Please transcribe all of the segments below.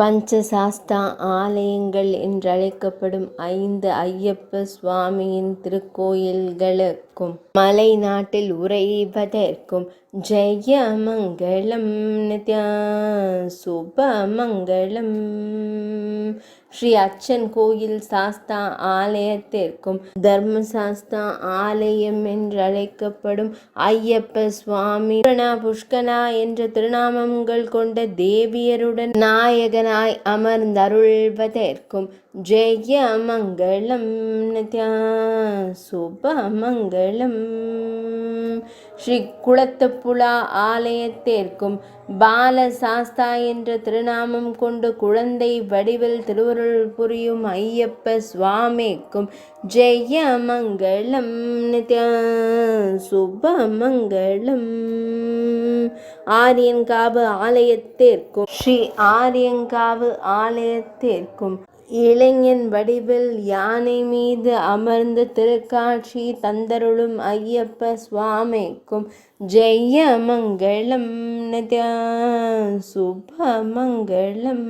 பஞ்சசாஸ்தா ஆலயங்கள் என்றழைக்கப்படும் 5 ஐயப்ப சுவாமியின் திருக்கோயில்களுக்கும் மலை நாட்டில் உறைவதற்கும் ஜெயமங்கலம் நித்யா சுபமங்கலம். ஸ்ரீ அச்சன் கோயில் சாஸ்தா ஆலயத்திற்கும் தர்மசாஸ்தா ஆலயம் என்றழைக்கப்படும் ஐயப்ப சுவாமி புஷ்கனா என்ற திருநாமங்கள் கொண்ட தேவியருடன் நாயகனாய் அமர்ந்தருள்வதற்கும் ஜெயமங்கலம் நித்யா சுபமங்கலம். ஸ்ரீ குளத்தப்புழா ஆலயத்திற்கும் பாலசாஸ்தா என்ற திருநாமம் கொண்டு குழந்தை வடிவில் திருவருள் புரியும் ஐயப்ப சுவாமிக்கும் ஜெயமங்கலம் நித்யா சுபமங்கலம். ஆரியங்காவு ஆலயத்திற்கும் ஸ்ரீ ஆரியங்காவு ஆலயத்திற்கும் இளைஞன் வடிவில் யானை மீது அமர்ந்து திருக்காட்சி தந்தருளும் ஐயப்ப சுவாமிக்கும் ஜெயமங்கலம் நித்யா சுபமங்கலம்.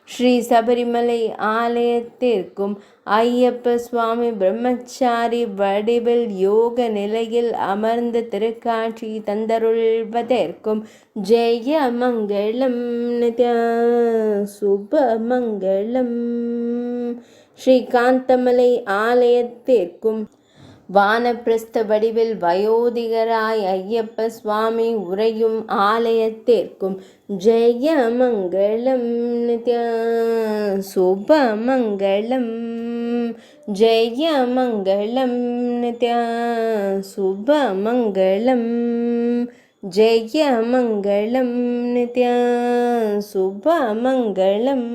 ஸ்ரீ சபரிமலை ஆலயத்திற்கும் ஐயப்ப சுவாமி பிரம்மச்சாரி வடிவில் யோக நிலையில் அமர்ந்து திருக்காட்சி தந்தருள்வதற்கும் ஜெயமங்கலம் நித்யா சுபமங்கலம். ஸ்ரீ காந்தமலை ஆலயத்திற்கும் வானப்பிரஸ்த வடிவில் வயோதிகராய் ஐயப்ப சுவாமி உறையும் ஆலயத்திற்கும் ஜெயமங்கலம் நித்யா சுபமங்கலம். ஜெயமங்கலம் நித்யா சுபமங்கலம். ஜெயமங்கலம் நித்யா சுபமங்கலம்.